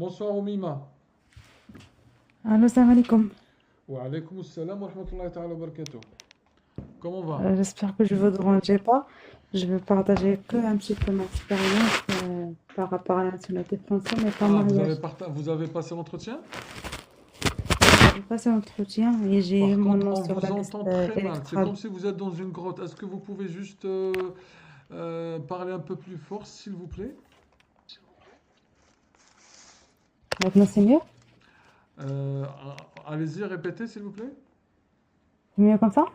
Bonsoir Oumima. Allô, salam alaikum. Wa alaykoum salam wa rahmatullahi ta'ala wa barakatuh. Comment va? J'espère que je ne vous dérangerai pas. Je veux partager que un petit peu mon expérience par rapport à la nationalité française, mais pas Ah, mariage. vous avez passé l'entretien? J'ai passé l'entretien et j'ai eu Par mon contre, nom on sur la vous liste entend très mal. C'est électorale. comme si vous êtes dans une grotte. Est-ce que vous pouvez juste parler un peu plus fort, s'il vous plaît? Maintenant, c'est mieux? Euh, Allez-y, répétez, s'il vous plaît. C'est mieux comme ça?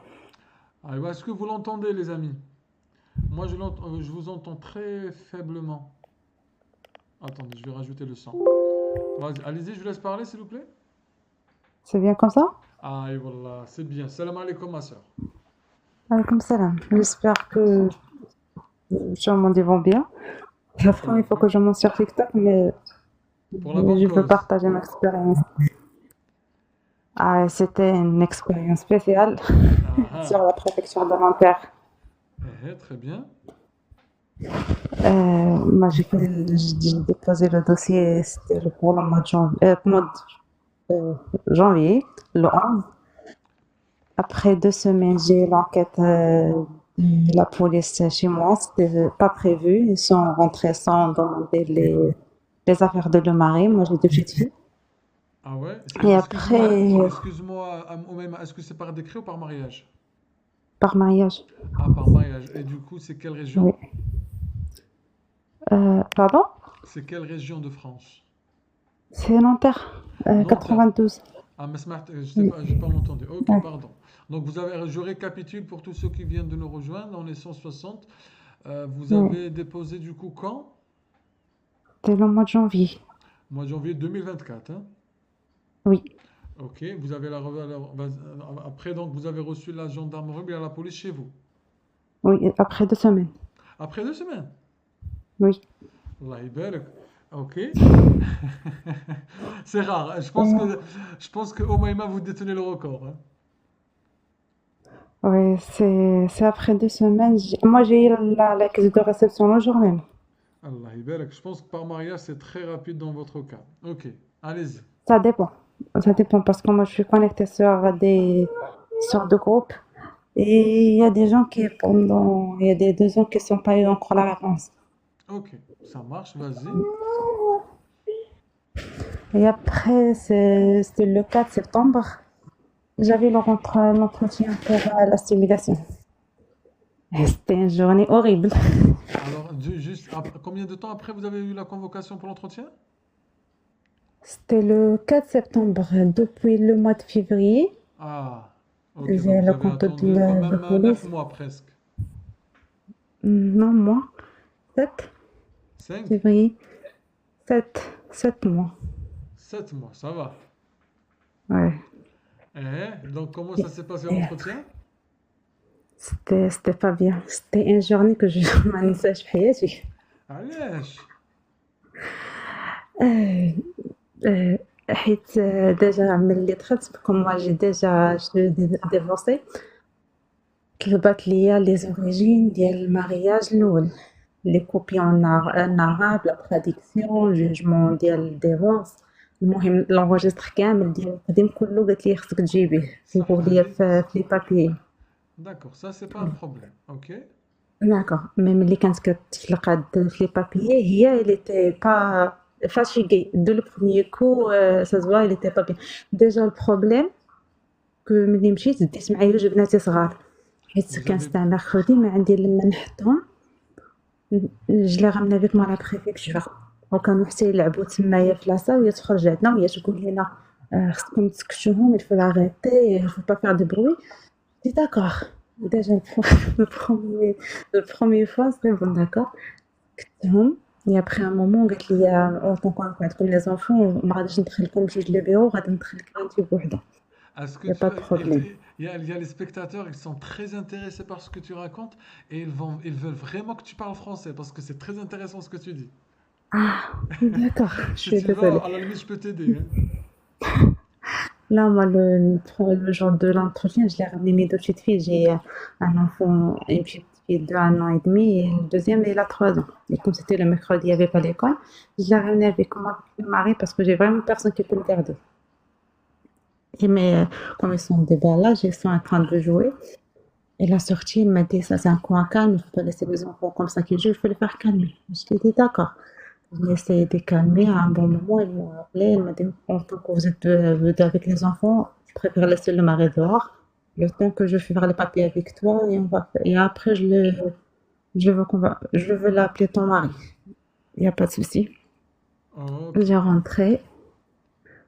Ah, est-ce que vous l'entendez, les amis? Moi, je vous entends très faiblement. Attendez, je vais rajouter le son. Vas-y, allez-y, je vous laisse parler, s'il vous plaît. C'est bien comme ça? Ah, et voilà, c'est bien. Salam alaikum, ma soeur. Alaikum salam. J'espère que sûrement ils vont bien. C'est la première fois que je monte sur TikTok, Pour la bonne je veux cause. partager mon expérience. Ah, c'était une expérience spéciale Ah, sur ah. la protection dentaire. Très bien. Moi, j'ai déposé le dossier, c'était pour le mois de janvier, janvier, le 11. Après 2 semaines, j'ai eu l'enquête de la police chez moi. C'était pas prévu. Ils sont rentrés sans demander les affaires de le mari. Moi, j'ai deux petites filles. Ah ouais? Et Excuse-moi, après, excuse-moi, Oumaima, est-ce que c'est par décret ou par mariage? par mariage. Ah, par mariage. Et du coup, c'est quelle Oui. région? Pardon? C'est quelle région de France? C'est Nanterre, Nanterre. 92. Ah, mais smart, Oui. j'ai pas entendu. Ok, Ouais. pardon. Donc, je récapitule pour tous ceux qui viennent de nous rejoindre. On est 160. Vous Ouais. avez déposé du coup quand? C'était le mois de janvier. Mois de janvier 2024, hein? Oui. Ok, vous avez après, donc, vous avez reçu la gendarmerie et la police chez vous. Oui, après 2 semaines. Après 2 semaines. Oui. Allah يبارك. Ok. C'est rare, hein. Euh, Je pense que Omaima vous détenez le record, hein. ouais, c'est après 2 semaines. Moi, j'ai eu l'accusé de réception le jour même. Allah يبارك. Je pense que par mariage, c'est très rapide dans votre cas. Ok, allez-y. Ça dépend. Ça dépend parce que moi, je suis connectée sur deux groupes. Et il y a des gens il y a des 2 ans qui sont pas eu encore la réponse. Ok, ça marche, vas-y. Et après, c'était le 4 septembre. J'avais l'entretien pour la stimulation. Et c'était une journée horrible. Alors, juste, combien de temps après vous avez eu la convocation pour l'entretien? C'était le 4 septembre. Depuis le mois de février, Ah, ok, donc j'ai vous le avez compte attendu quand de même 9 police. mois presque. Non, moi, 7 5, février, 7 mois. 7 mois, ça va. Ouais. Donc comment ça Et- s'est passé et l'entretien? c'était pas bien. C'était une journée que je ما ننساش في حياتي. علاش؟ آه، آه، حيت ديجا ملي دخلت كوم moi j'ai déjà je divorcé. طلبت ليا لي زوريجين ديال المارياج الأول، لي كوبي en arabe، لا traduction، جوجمون ديال الديفورس، المهم الانغوجيستر كامل ديال القديم كلّه قالت لي خصك تجيبيه، Ça, صيبوه ليا في لي بابيي. d'accord, ça c'est pas un problème, ok? داكوغ، مي ملي كانت كتفلق هاد في لي بابيي هي elle était pas fatiguée dès le premier coup. Ça se voit elle était pas bien. Déjà le problème que ملي مشيت ديت معايا جوج بناتي صغار، حيت Vous كان avez... c'était un mercredi ما عندي لما نحطهم. Je l'ai ramené avec moi à la préfecture وكانوا حتى يلعبوا تمايا في لاصال وهي تخرج عندنا وهي تقول لينا خصكم تسكتوهم il faut l'arrêter il faut pas faire de bruit. Je dis d'accord. Déjà le premier fois c'est bon d'accord. سكتهم et après un moment قالت لي en tant qu'عندكم les enfants ما غاديش ندخلكم بجوج لي بيرو غادي ندخلك انت بوحدة. Est-ce que Il y a tu... pas de problème. il y a les spectateurs, ils sont très intéressés par ce que tu racontes et ils veulent vraiment que tu parles français parce que c'est très intéressant ce que tu dis. Ah, d'accord, je Si suis tu veux, désolée. à la limite, je peux t'aider, hein. Là, moi, le jour de l'entretien, je l'ai ramené mes deux petites filles. J'ai un enfant et une fille fille de 1 an et demi et le deuxième, il a 3 ans. Et comme c'était le mercredi, il n'y avait pas d'école, je l'ai ramené avec moi, avec mon mari, parce que j'ai vraiment personne qui peut le garder. Et mais comme ils sont en déballage, ils sont en train de jouer. Et la sortie, il m'a dit, ça c'est un coin calme, il ne faut pas laisser les enfants comme ça qui jouent, il faut les faire calmer. Je lui ai dit, d'accord. Je l'ai essayé de les calmer. À un bon moment, ils m'ont appelé, il m'a dit, en tant que vous êtes avec les enfants, je préfère laisser le mari dehors, le temps que je fais faire les papiers avec toi, et après, je veux l'appeler ton mari. Il n'y a pas de souci. Ok. J'ai rentré.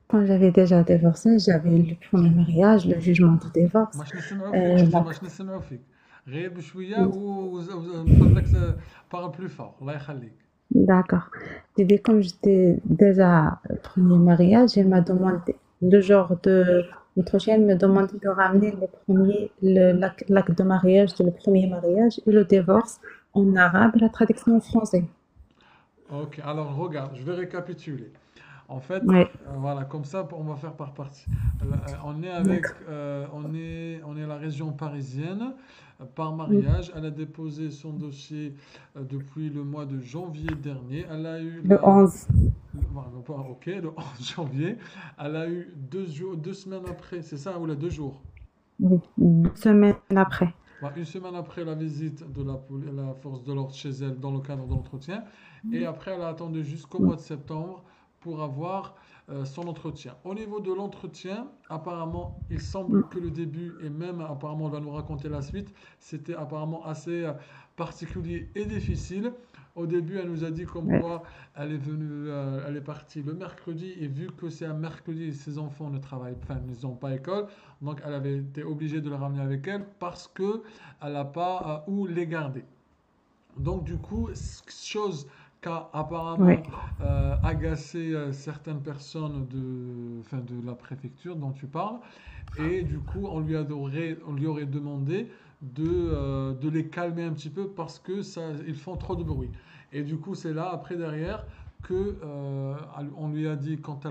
Quand j'avais déjà divorcé, j'avais eu le premier mariage, le jugement de divorce. ماش نسمعوا فيك شفتي La ماش نسمعوا فيك غير بشويه ونقول لك بار بلو فور الله يخليك. D'accord. J'ai dit, comme j'étais déjà premier mariage, elle m'a demandé, le genre de l'entretien, elle me demandait de ramener l'acte de mariage, le premier mariage et le divorce en arabe et la traduction en français. Ok, alors regarde, je vais récapituler. En fait, Ouais, voilà, comme ça, on va faire par partie. On est d'accord. on est à la région parisienne par Mm, mariage. Elle a déposé son dossier depuis le mois de janvier dernier. Elle a eu Le 11, voilà, ok, le 11 janvier. Elle a eu 2 semaines après, c'est ça, ou là, 2 jours. oui, 2 semaines après. Voilà, une semaine après la visite de la force de l'ordre chez elle dans le cadre de l'entretien. Et après, elle a attendu jusqu'au Mm, mois de septembre pour avoir son entretien. Au niveau de l'entretien, apparemment, il semble mm, que le début, et même apparemment, on va nous raconter la suite, c'était apparemment assez particulier et difficile. Au début, elle nous a dit comme ouais. quoi elle est venue, elle est partie le mercredi, et vu que c'est un mercredi, ses enfants ne travaillent, enfin, ils n'ont pas école, donc elle avait été obligée de le ramener avec elle parce que elle n'a pas où les garder. Donc du coup, chose qui a Ouais. apparemment agacé certaines personnes enfin, de la préfecture dont tu parles, et du coup, on lui aurait demandé de les calmer un petit peu parce que ça, ils font trop de bruit. Et du coup, c'est là, après, derrière, que on lui a dit, quand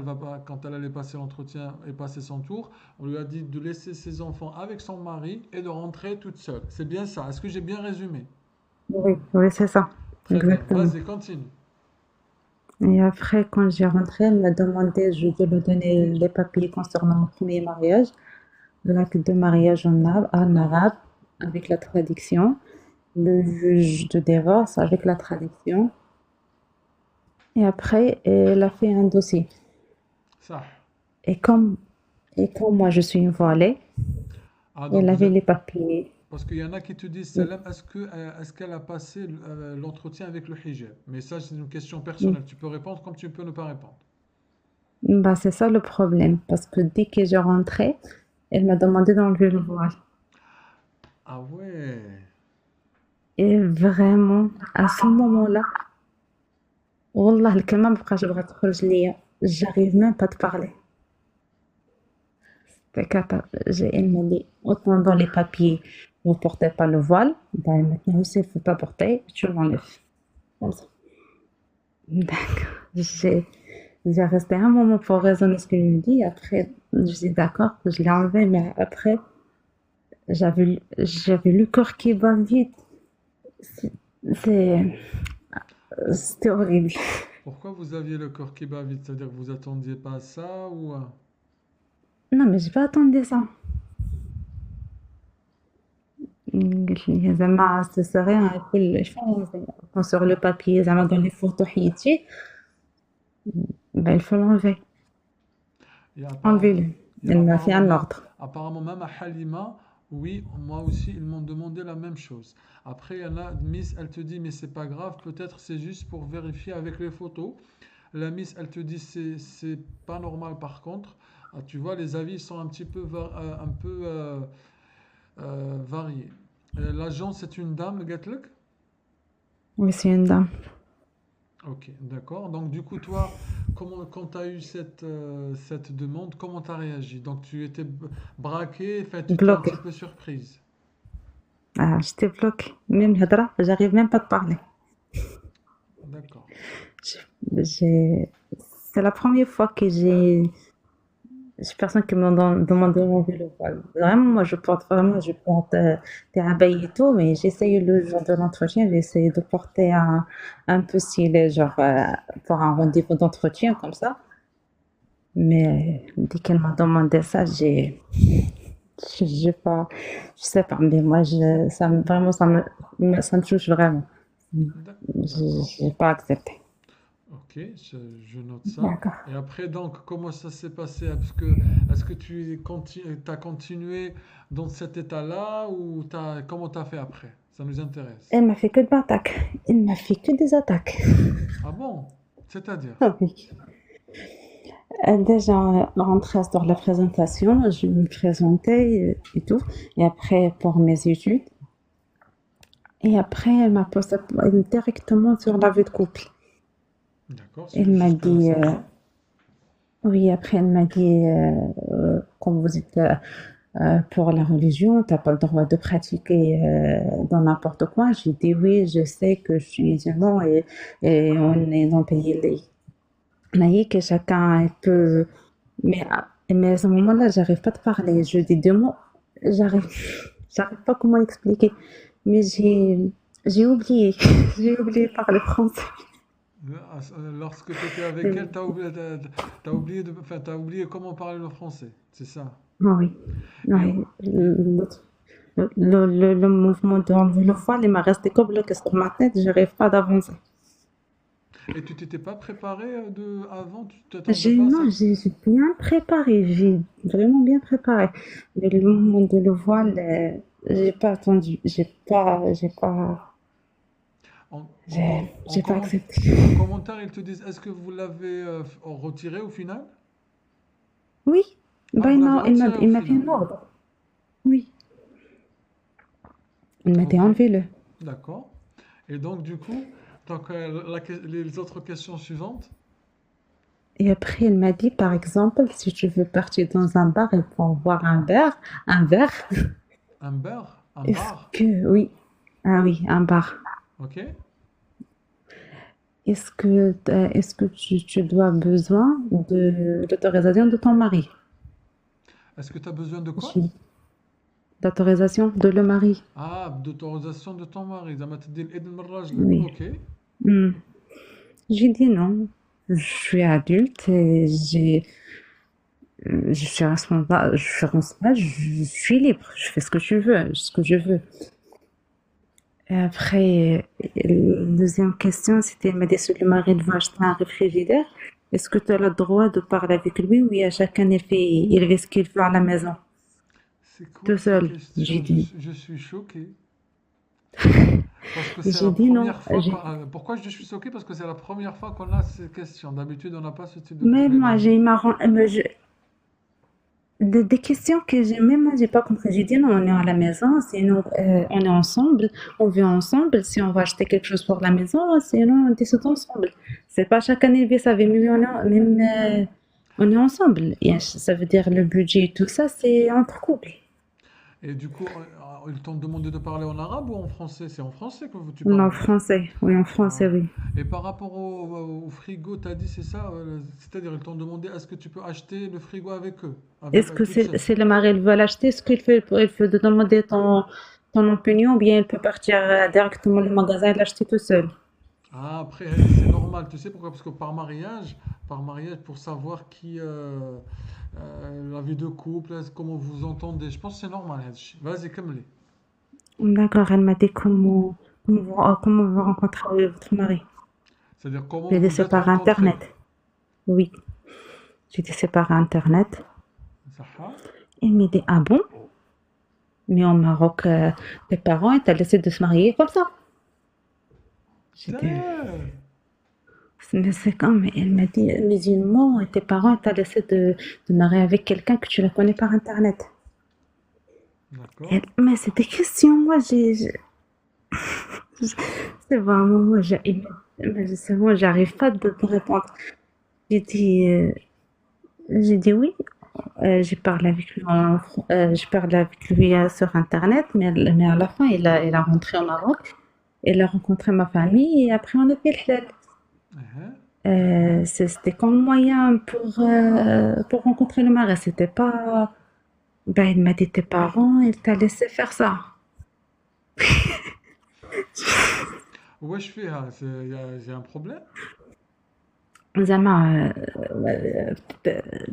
elle allait passer l'entretien et passer son tour, on lui a dit de laisser ses enfants avec son mari et de rentrer toute seule. C'est bien ça. Est-ce que j'ai bien résumé? Oui, oui, c'est ça. Très bien. Exactement. Vas-y, continue. Et après, quand j'ai rentré, elle m'a demandé de lui donner les papiers concernant mon premier mariage, l'acte de mariage en arabe, avec la traduction, le juge de divorce avec la traduction. Et après, elle a fait un dossier. Ça. Et comme, et comme moi, je suis une voilée, Ah, donc elle vous avait êtes. les papiers. Parce qu'il y en a qui te disent, Salem, est-ce qu'elle a passé l'entretien avec le hijab? Mais ça, c'est une question personnelle. Tu peux répondre comme tu peux ne pas répondre. Bah, c'est ça le problème, parce que dès que je rentrais, elle m'a demandé d'enlever le voile. Ah ouais. Et vraiment, à ce moment-là, والله الكلمة مبقاش بغات تخرج ليا. J'arrive même pas de parler. Elle m'a dit, autant dans les papiers, vous portez pas le voile. Ben, maintenant aussi, il faut pas porter, tu l'enlèves. Comme ça. D'accord. J'ai resté un moment pour raisonner ce que je lui dis. Après, je dis d'accord, je l'ai enlevé, mais après, j'avais le corps qui va vite. C'est, c'est- C'était horrible. Pourquoi vous aviez le corps qui bat vite? C'est-à-dire que vous attendiez pas à ça ou... Non, mais j'ai pas attendu ça. قلت لي زعما سي سيغ كل شنو كون سور لو بابيي زعما dans les photos حيدتي ben il faut l'enlever. Il y a apparemment, Enlevez-le. il y a Elle m'a fait apparemment un même, ordre. apparemment même à Halima, oui, moi aussi, ils m'ont demandé la même chose. Après, il y en a, Miss, elle te dit, mais c'est pas grave, peut-être c'est juste pour vérifier avec les photos. La Miss, elle te dit, c'est pas normal par contre. Ah, tu vois, les avis sont un petit peu, variés. L'agent, c'est une dame, Gatlek? Oui, c'est une dame. Ok, d'accord. Donc, du coup, toi, quand tu as eu cette demande, comment tu as réagi? Donc, tu étais braqué, enfin, tu étais un Bloquée. petit peu surprise. Ah, j'étais bloquée. Même الهضرة, j'arrive même pas de parler. D'accord. J'ai- C'est la première fois que j'ai j'ai personne qui m'a demandé mon vélo. Voilà. Vraiment, moi, je porte des abeilles et tout, mais j'ai essayé le jour de l'entretien, j'ai essayé de porter un peu stylé, genre pour un rendez-vous d'entretien comme ça. Mais dès qu'elle m'a demandé ça, j'ai pas, je sais pas, mais moi, vraiment, ça me touche vraiment. J'ai pas accepté. Ok, je note ça. D'accord. Et après, donc, comment ça s'est passé? Est-ce que tu as continué dans cet état-là ou comment tu as fait après? Ça nous intéresse. Elle m'a fait que de l'attaque. Elle m'a fait que des attaques. Ah bon? C'est-à-dire? Ah oui. Déjà, rentrée sur la présentation, je me présentais et tout. Et après, pour mes études. Et après, elle m'a posé directement sur la vie de couple. D'accord, Elle m'a jusque là, dit, c'est bien. oui, après, elle m'a dit, comme vous êtes pour la religion, t'as pas le droit de pratiquer dans n'importe quoi. J'ai dit oui, je sais que je suis musulman et on est dans le pays laïque et chacun peut. Mais à ce moment-là, j'arrive pas à te parler. Je dis deux mots, j'arrive, j'arrive pas comment expliquer. Mais j'ai oublié, j'ai oublié parler français. Lorsque tu étais avec elle, t'as oublié enfin, t'as oublié comment parler le français, c'est ça. Oui, Et, oui. Le mouvement d'enlever le voile, il m'a resté comme bloqué sur ma tête, j'arrive pas d'avancer. et tu t'étais pas préparé avant, tu t'attendais J'ai, pas à non, ça? j'ai bien préparé, j'ai vraiment bien préparé. Mais le mouvement de le voile, j'ai pas attendu, j'ai pas accepté. En commentaire, ils te disent, est-ce que vous l'avez retiré au final? Oui, Ah, bah, vous l'avez retiré au il m'a fait final. un ordre. Oui, il m'a dit Ok, enlever-le. d'accord. Et donc, du coup, donc, les autres questions suivantes. Et après, il m'a dit, par exemple, si tu veux partir dans un bar et pour boire un verre, Un beurre? Un est-ce bar? que, oui, ah oui, un bar. Ok. Est-ce que tu dois besoin de l'autorisation de ton mari? Est-ce que tu as besoin de quoi? J'ai dit, d'autorisation de le mari. Ah, d'autorisation de ton mari. زعما تدي الإذن من راجلك. Oui. Ok. Hmm. J'ai dit non. Je suis adulte et je suis responsable, je suis libre. Je fais ce que tu veux, ce que je veux. Et après, la deuxième question, c'était, elle m'a dit, si le mari doit acheter un réfrigérateur, est-ce que tu as le droit de parler avec lui ou à chacun il fait ce qu'il veut à la maison, C'est quoi tout ces seul? J'ai questions? dit. Je suis choqué. Parce que c'est J'ai la dit non. première fois pourquoi je suis choqué? Parce que c'est la première fois qu'on a ces questions. D'habitude, on n'a pas ce type de questions. Mais Mais moi, vas-y. j'ai eu des questions que même moi, j'ai pas compris. J'ai dit non, on est à la maison, sinon on est ensemble, on vit ensemble. Si on va acheter quelque chose pour la maison, sinon on décide ensemble. C'est pas chacun il vit sa vie, mais on est ensemble. Et ça veut dire le budget et tout ça, c'est entre couples. Et du coup, ils t'ont demandé de parler en arabe ou en français? C'est en français que tu Non, parles. en français. Oui, en français, Ah. oui. Et par rapport au frigo, t'as dit c'est ça? C'est-à-dire, ils t'ont demandé est-ce que tu peux acheter le frigo avec eux, avec Est-ce que toute seule? c'est le mari qui veut l'acheter? Est-ce il faut te demander ton opinion ou bien il peut partir directement au magasin et l'acheter tout seul? Ah, après, c'est normal, tu sais pourquoi? Parce que par mariage, pour savoir la vie de couple, comment vous entendez, je pense que c'est normal. Vas-y, كملي. D'accord, elle m'a dit comment vous rencontrez votre mari. C'est-à-dire comment J'ai dit vous c'est êtes par rencontrés. Internet. Oui, j'ai dit c'est par Internet. صح؟ Elle m'a dit ah bon? Mais au Maroc, tes parents ils t'ont laissé de se marier comme ça. J'ai dit Damn. mais c'est comme, elle m'a dit musulman et tes parents ils t'ont laissé de marier avec quelqu'un que tu la connais par Internet. D'accord. Mais c'est des questions, moi c'est vraiment, c'est bon, j'arrive pas de répondre. J'ai dit, euh, j'ai dit oui. J'ai parlé avec lui sur Internet, mais à la fin, il a rentré au Maroc. Il a rencontré ma famille et après on a fait le halal. Uh-huh. C'était comme moyen pour rencontrer le mari. C'était pas. Ben, il m'a dit tes parents, il t'a laissé faire ça. wesh fiha, j'ai un problème. Zama,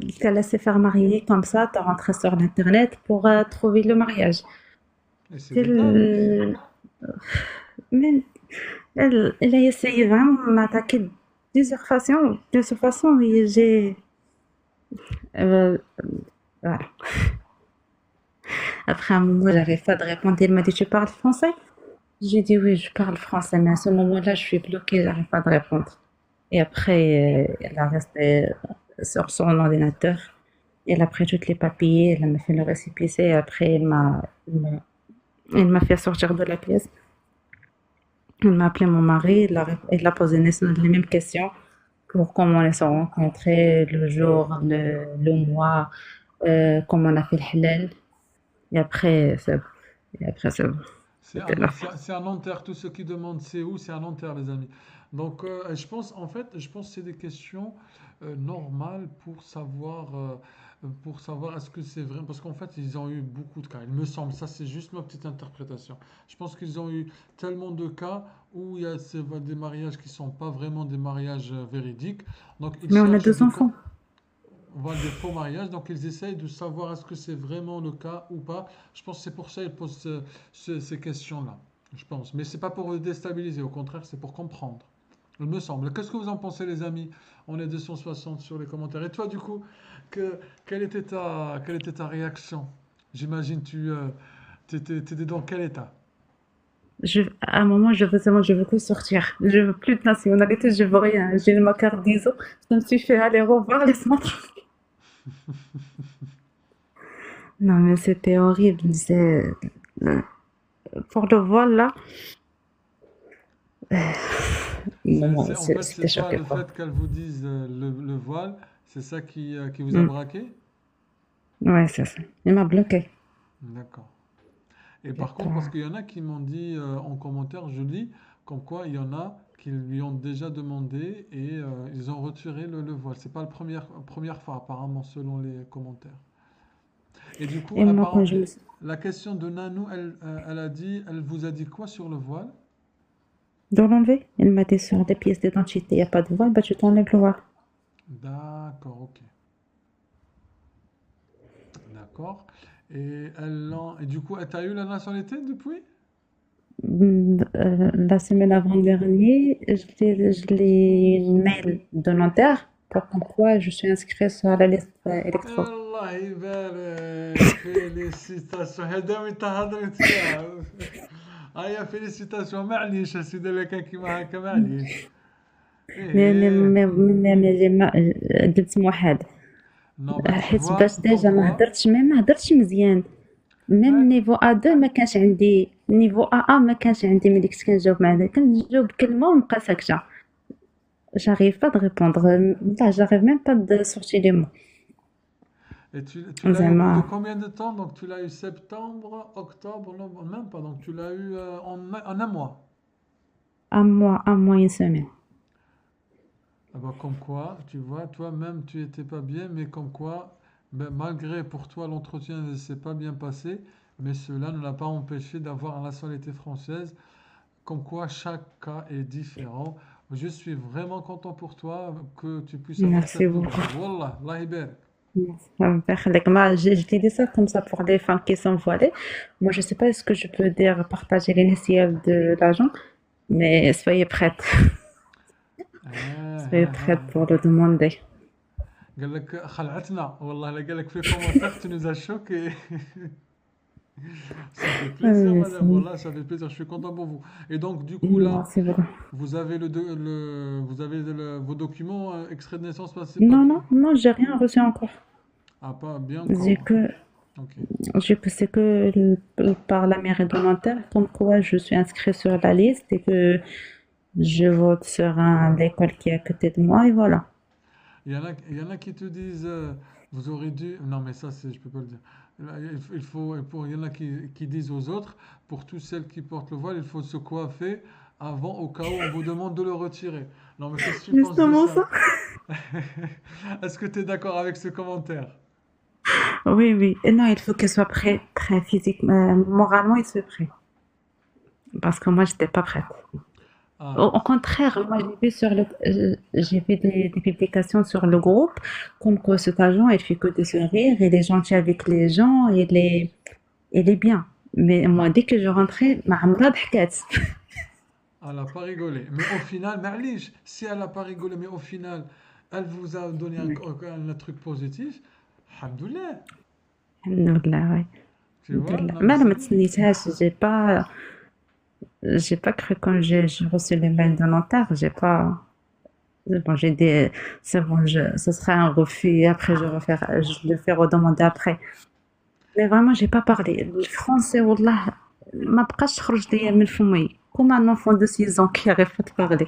il t'a laissé faire marier comme ça, t'as rentré sur l'internet pour trouver le mariage. Et c'est C'est légal. mais elle a essayé vraiment de m'attaquer de plusieurs façons. De toute façon, et euh, voilà. Après un moment, j'arrive pas de répondre. Elle m'a dit, tu parles français? J'ai dit oui, je parle français, mais à ce moment-là, je suis bloquée, j'arrive pas de répondre. Et après, elle a resté sur son ordinateur. Elle a pris tous les papiers, elle m'a fait le récépissé, et après, elle m'a fait sortir de la pièce. Elle m'a appelé mon mari, elle a posé les mêmes questions pour comment on s'est rencontrés, le jour, le mois, comment on a fait le halal. Et après, c'est bon. Et après, c'est bon. C'était la fin. C'est un enterre. Tous ceux qui demandent c'est où, c'est un enterre, les amis. Donc, je pense que c'est des questions normales pour savoir est-ce que c'est vrai. Parce qu'en fait, ils ont eu beaucoup de cas. Il me semble, ça c'est juste ma petite interprétation. Je pense qu'ils ont eu tellement de cas où il y a des mariages qui sont pas vraiment des mariages véridiques. Donc, ils Mais on a cherchent 2 enfants. voilà, des faux mariages. Donc, ils essayent de savoir est-ce que c'est vraiment le cas ou pas. Je pense que c'est pour ça qu'ils posent ces questions-là. Je pense. Mais c'est pas pour déstabiliser. Au contraire, c'est pour comprendre. Il me semble. Qu'est-ce que vous en pensez, les amis? On est 260 sur les commentaires. Et toi, du coup, quelle était ta réaction? J'imagine t'étais dans quel état? À un moment, je veux seulement, je veux que sortir. Je veux plus de nationalité, je veux rien. J'ai ma carte d'ISO. Je me suis fait aller revoir, laisse-moi tranquille. Non, mais c'était horrible. Euh, pour le vol, là, maman, En fait, c'était c'est toi, choqué, le quoi. fait qu'elle vous dise le voile, c'est ça qui vous a Mm. braqué? Ouais, c'est ça. Il m'a bloqué. D'accord. Et J'ai par contre, parce pas- qu'il y en a qui m'ont dit en commentaire, je lis, comme quoi il y en a qui lui ont déjà demandé et ils ont retiré le voile. C'est pas la première fois apparemment selon les commentaires. Et du coup, Et moi, quand apparemment, je me suis... la question de Nanou, elle vous a dit quoi sur le voile? Dans l'enlever, il m'a dit sur des pièces d'identité, il n'y a pas de voile, bah tu t'enlèves le voile. D'accord, ok. D'accord. Et du coup, t'as eu la nationalité depuis? La semaine avant-dernière, je l'ai une mail de notaire pour comme quoi je suis inscrite sur la liste électorale. الله يبارك فيليسيتاسيون هذا وين تهضرت فيها هيا فيليسيتاسيون معليش اسيدي لك كيما هكا معليش Mais, mais, ايه mais, mais j'ai درت موحد نو با tu حيت vois باش comme ديجا quoi ما هدرتش مزيان ouais ميم نيفو A2 ما كانش عندي نيفو AA ما كانش عندي ملي كنت كنجاوب مع هذا كنجاوب كلمة ونبقى ساكتة j'arrive pas de répondre là j'arrive même pas de sortir les mots et tu l'as eu au bout de زعما combien de temps donc tu l'as eu septembre octobre novembre même pas donc tu l'as eu en un mois. un mois une semaine. Ah bah, comme quoi, tu vois, toi-même, tu étais pas bien, mais comme quoi, ben, malgré pour toi l'entretien ne s'est pas bien passé, mais cela ne l'a pas empêché d'avoir la nationalité française. Comme quoi, chaque cas est différent. Je suis vraiment content pour toi que tu puisses avoir Merci cette nouvelle. beaucoup. Wallah, Allah يبارك. Merci. يخليك. Je t'ai dit ça comme ça pour les femmes qui sont voilées. Moi, je sais pas est-ce que je peux dire partager l'initiale de l'agent, mais soyez prêtes. Soyez prêtes pour le demander. قال لك خلعتنا والله لا قال لك في كومنتير tu nous as choqué. Ça fait plaisir, madame. Voilà, ça fait plaisir. Je suis content pour vous. Et donc, du coup, Non, là, c'est vrai. vous avez vos documents extrait de naissance passé Non, papier. non, non, j'ai rien reçu encore. Ah, pas bien J'ai encore. que, Ok. c'est que par la mairie de Nanterre, comme quoi je suis inscrite sur la liste et que je vote sur l'école qui est à côté de moi et voilà. Il y en a qui te disent, vous aurez dû. Non, mais ça, je peux pas le dire. Là, il y en a qui disent aux autres, pour toutes celles qui portent le voile, il faut se coiffer avant au cas où on vous demande de le retirer. Non, mais qu'est-ce que tu penses de Justement ça? ça. Est-ce que tu es d'accord avec ce commentaire? Oui, oui. Et non, il faut qu'elle soit prête, très physiquement, moralement, il se prêt. Parce que moi, j'étais pas prête. Ah, Au contraire, moi, j'ai vu des publications sur le groupe, comme quoi cet agent, il fait que des sourires, il est gentil avec les gens, il est bien. Mais moi, dès que je rentrais, ma عمرها ضحكات. elle n'a pas rigolé. Mais au final, معليش, si elle n'a pas rigolé, mais au final, elle vous a donné un truc positif, alhamdoulilah. Alhamdoulilah, ouais. Tu vois? Alhamdoulilah. Non, mais Mais elle c'est ما bien. تسنيتهاش, j'ai pas cru quand j'ai reçu le mail de notaire, j'ai pas, bon, j'ai dit, c'est bon, ce sera un refus et après je le fais redemander après. Mais vraiment, j'ai pas parlé. Le français, wallah, ما بقاش تخرج ليا من فمي. Comme un enfant de 6 ans qui arrive pas à parler.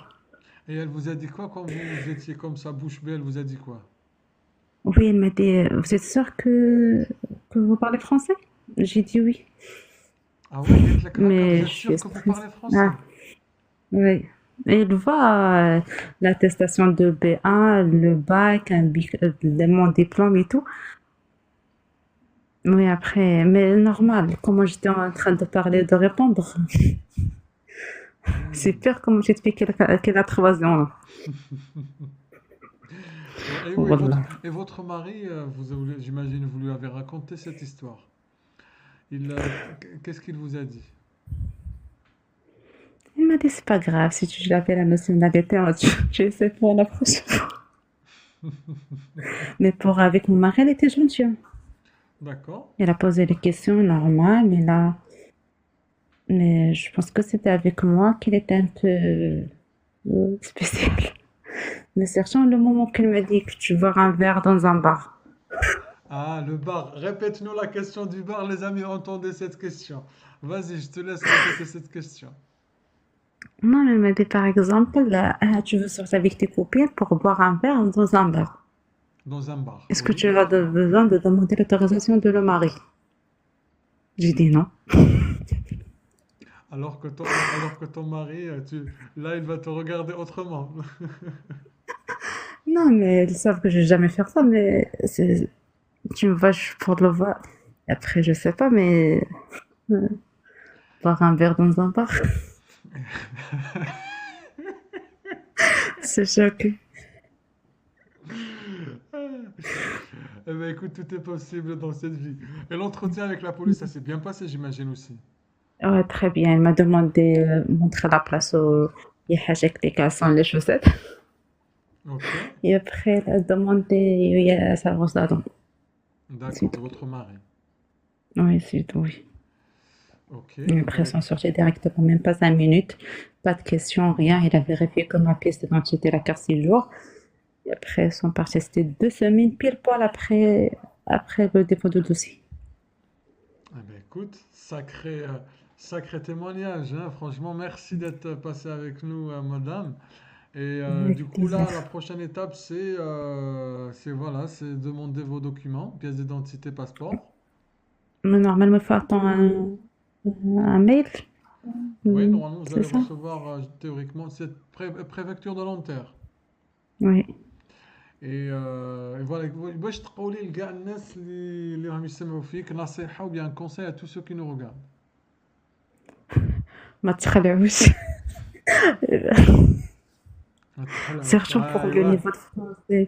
Et elle vous a dit quoi quand vous étiez comme ça, bouche bée, elle vous a dit quoi? Oui, elle m'a dit, vous êtes sûr que vous parlez français? J'ai dit oui, Ah ouais, قالت لك هكا, vous mais êtes je sûr suis que vous stressée. parlez Ah, français? oui. Et il voit l'attestation de B1, le bac, mon diplôme et tout. Oui, après, mais normal, comment j'étais en train de parler, de répondre. C'est Hmm. pire comment j'explique qu'elle a 3 ans, là. Ouais, et oui, Wallah. votre mari, j'imagine, vous lui avez raconté cette histoire. Qu'est-ce qu'il vous a dit? Il m'a dit, c'est pas grave, si tu l'avais la nationalité, tu essaies pour la prochaine fois. Mais pour avec mon mari, elle était gentille, hein. D'accord. Elle a posé les questions normales, mais je pense que c'était avec moi qu'il était un peu spécial. Mais cherchant le moment qu'elle me dit que tu veux un verre dans un bar. Ah, le bar. Répète-nous la question du bar, les amis, entendez cette question. Vas-y, je te laisse répéter cette question. Non, elle m'a dit par exemple, tu veux sortir avec tes copines pour boire un verre dans un bar. Dans un bar, Est-ce que oui. tu as besoin de demander l'autorisation de le mari? J'ai dit non. Alors que ton mari, là, il va te regarder autrement. Non, mais ils savent que je vais jamais faire ça, mais tu me vois pour le voir. Après, je sais pas, mais euh, boire un verre dans un bar, c'est choqué. Eh ben écoute, tout est possible dans cette vie. Et l'entretien avec la police, ça s'est bien passé, j'imagine aussi. Ouais, très bien. Elle m'a demandé montrer la place où il y a حاجة que les caleçons, les chaussettes. Ok, Et après, elle a demandé où il y a sa brosse à dents. C'est d'accord, tout. votre mari. Oui, c'est tout, oui. Ok, Et eh après, ben, ils sont sortis directement, même pas 5 minutes. Pas de questions, rien. Il a vérifié que ma pièce d'identité, la carte 6 jours. Et après, ils sont partis. C'était 2 semaines pile poil après le dépôt de dossier. eh ben écoute, sacré témoignage, hein. Franchement, merci d'être passé avec nous, madame. Et du Avec coup, là, plaisir. la prochaine étape, voilà, c'est demander vos documents, pièce d'identité, passeport. Mais normalement, il faut attendre un mail. Oui, normalement, vous C'est allez ça? recevoir théoriquement cette préfecture de Nanterre. Oui. Et voilà, باش تقولي لكاع الناس اللي راهم يسمعوا فيك نصيحة ou bien un conseil à tous ceux qui nous regardent. ما تخلعوش. ما تخلعوش Surtout pour le ايوه. niveau de français.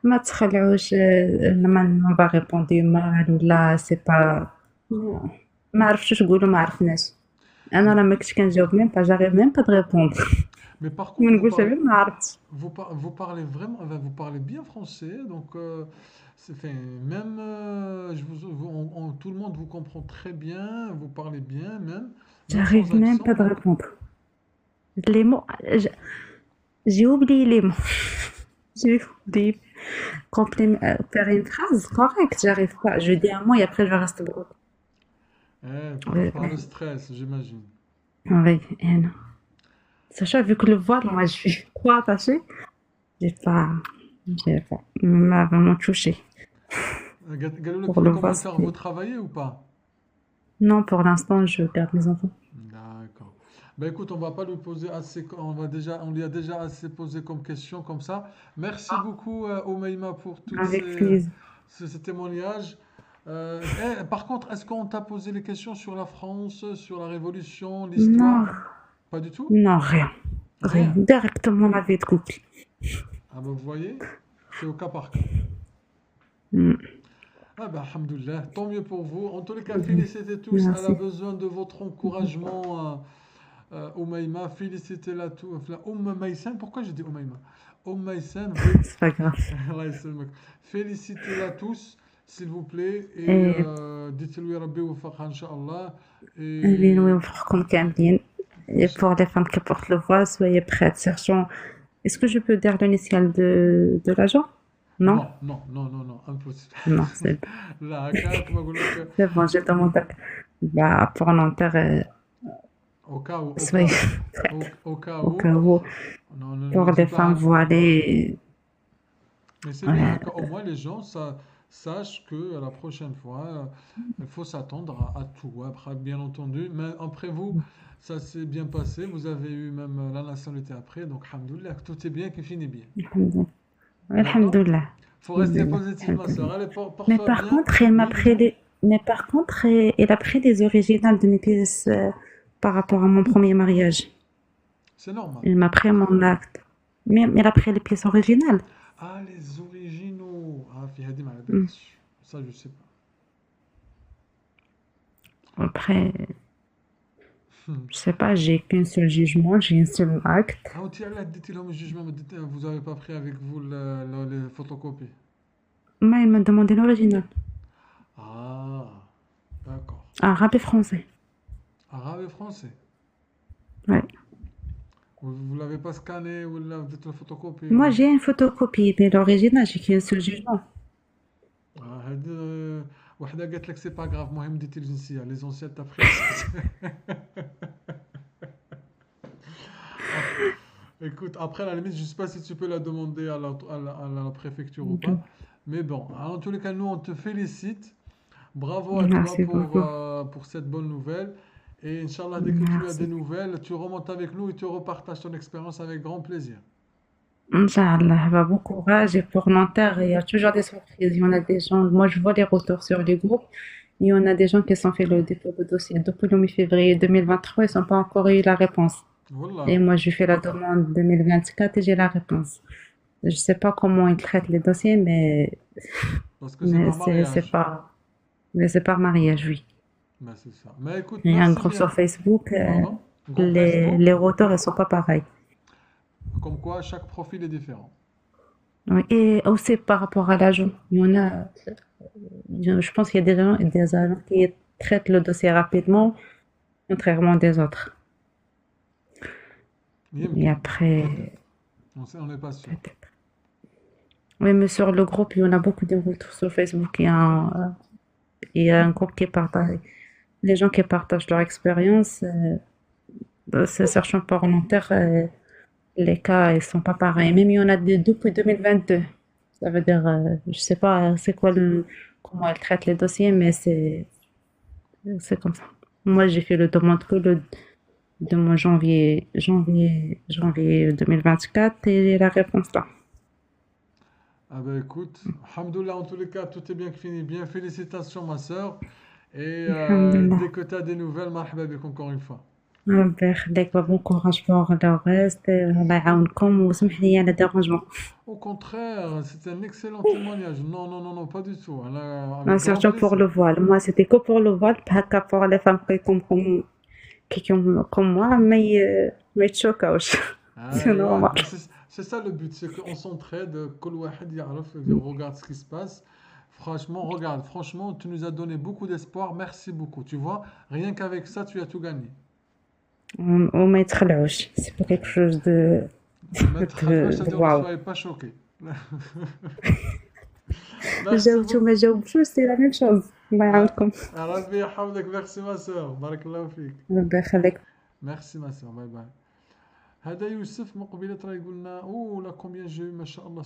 ما تخلعوش لما on va répondre mal ولا c'est pas ما عرفتوش تقولوا ما عرفناش. انا Mais, راه ما كنتش كنجاوب ميم با جاريف ميم با de répondre. mais par ما contre, نقولش غير ما عرفتش. vous parlez vraiment, enfin, vous parlez bien français, donc fait, même tout le monde vous comprend très bien, vous parlez bien même, même sans J'arrive même accent, pas de donc répondre. Les mots, j'ai oublié les mots. J'ai oublié. Faire une phrase correcte, j'arrive pas. Je dis un mot et après je reste bloquée. Ouais, par le stress, j'imagine. ouais, et non. Sachant vu que le voile, moi je suis trop attachée, j'ai pas, j'ai pas, il m'a vraiment touchée. قالوا لك Pour في le les voile, commentaires, vous c'était... travaillez ou pas? Non, pour l'instant, je garde mes enfants. D'accord. Ben écoute, on va pas lui poser assez, on lui a déjà assez posé comme question comme ça. Merci beaucoup, Omeima, pour toutes Avec plaisir. ces témoignages. Par contre, est-ce qu'on t'a posé les questions sur la France, sur la Révolution, Non, l'histoire? Pas du tout? non, rien. Rien. Rien. Directement la vie de couple. Ah ben vous voyez, c'est au cas par cas. Mm. Ah ben, alhamdoulilah, tant mieux pour vous. En tous les cas, félicitez tous. Elle a Merci. besoin de votre encouragement, Oumaima. Félicitez-la tous. Maïsen, pourquoi j'ai dit Oumaima? Maïsen, oui. C'est pas grave. Allah يسلمك. Félicitez-la tous, s'il vous plaît. Et Et dites-lui Rabbi وفقها إن شاء الله. Aline, oui, Et on كاملين. Et pour les femmes qui portent le voile, soyez prêtes. Cherchons. Est-ce que je peux dire l'initiale de l'agent? Non? non, non, non, non, non, impossible. Non, c'est لا هكاك ما أقول لك. c'est bon, je demande. Bah, pour Nanterre, Au cas où, au soyez cas où, prêtes. au cas Au où. cas où, Non, ne pour dis les pas femmes haka. voilées, Mais c'est bien, euh, haka, au moins les gens sachent que la prochaine fois, il faut s'attendre à tout. Après, bien entendu, mais après vous, ça s'est bien passé. Vous avez eu même la nationalité après, donc alhamdoulilah, tout est bien qui finit bien. alhamdoulilah. D'accord? Alhamdoulilah. Faut rester Alhamdoulilah. positif, ma soeur. Alhamdoulilah. Allez, Mais porte-toi par bien. contre, elle m'a Oui, pris dis-moi. les... Mais par contre, elle a pris les originales de mes pièces par rapport à mon premier mariage. C'est normal. Elle m'a pris mon acte. Mais elle a pris les pièces originales. Ah, les originaux. Ah, fi hadi ma Hmm. بالكش. Ça, je sais pas. Après, Hmm. je sais pas, j'ai qu'un seul jugement, j'ai un seul acte. Ah, tu as dit le jugement, mais vous avez pas pris avec vous les photocopies. Moi, elle m'a demandé l'original. Ah, d'accord. Arabe et français. Arabe et français. Ouais. Vous l'avez pas scanné ou vous dites la photocopie Moi, j'ai une photocopie, mais l'original, j'ai qu'un seul jugement. هاد وحده قالت لك سي با غراف المهم ديتي الجنسيه les anciens t'as pris. Écoute, après à la limite je sais pas si tu peux la demander à la préfecture ou Ok. pas, mais bon, en tous les cas nous on te félicite, bravo à toi Merci beaucoup. pour cette bonne nouvelle, et Inch'Allah dès que tu as des Merci. nouvelles tu remontes avec nous et tu repartages ton expérience avec grand plaisir. Inch'Allah, bah, bon courage. Et pour Nanterre, il y a toujours des surprises. Il y en a des gens, moi je vois les retours sur les groupes. Il y en a des gens qui sont fait le dépôt de dossier depuis le mi-février 2023, ils n'ont pas encore eu la réponse. Et Wallah, moi, je fais la demande 2024 et j'ai la réponse. Je sais pas comment ils traitent les dossiers, parce que c'est mais par c'est mariage. pas, mais c'est par mariage, oui. Ben, c'est ça. Mais écoute, Il y a un merci groupe sur bien. Facebook, Pardon? Groupe Facebook? les retours, ils sont pas pareils. Comme quoi, chaque profil est différent. Oui. Et aussi par rapport à l'agent, il y en a, je pense qu'il y a des agents qui traitent le dossier rapidement, contrairement des autres. Et Yemkin. après, On n'est pas sûr. peut-être. Oui, mais sur le groupe, il y en a beaucoup de retours sur Facebook. Il y a un groupe qui partage, les gens qui partagent leur expérience, c'est sachant parlementaire, les cas, ils sont pas pareils. Même il y en a des depuis 2022. Ça veut dire, je sais pas, c'est quoi comment elle traite les dossiers, mais c'est comme ça. Moi, j'ai fait le demande que de mon janvier 2024 et j'ai la réponse là. Ah ben écoute, alhamdoulilah, en tous les cas, tout est bien qui finit bien. Félicitations, ma sœur. Et Alhamdulillah. dès que tu as des nouvelles, marhaba bik encore une fois. ربي يخليك وبون كوراج بوغ لو ريست الله يعاونكم وسمح لي على الديرونجمون. Au contraire, c'était un excellent témoignage. Non, non, non, non, pas du tout. Avec grand Surtout pour plaisir. le voile. Moi, c'était que pour le voile, pas que pour les femmes comme moi, mais تشوكاوش. C'est Ouais, normal. mais c'est ça le but, c'est qu'on s'entraide, que le واحد يعرف, regarde ce qui se passe. Franchement, regarde, franchement, tu nous as donné beaucoup d'espoir. Merci beaucoup. Tu vois, rien qu'avec ça, tu as tout gagné. وما يتخلعوش. C'est pas quelque chose ما تخلعوش, ça veut de dire ne waouh. soyez pas choqués. Merci جاوبتي beaucoup. وما جاوبتوش سي لا ميم شوز. الله يعاونكم. ربي يحفظك. Merci ma soeur. بارك الله فيك. ربي يخليك. Merci ma soeur. باي باي. هذا يوسف مقبلة راه يقول لنا اوه لا كومبيان جي ما شاء الله.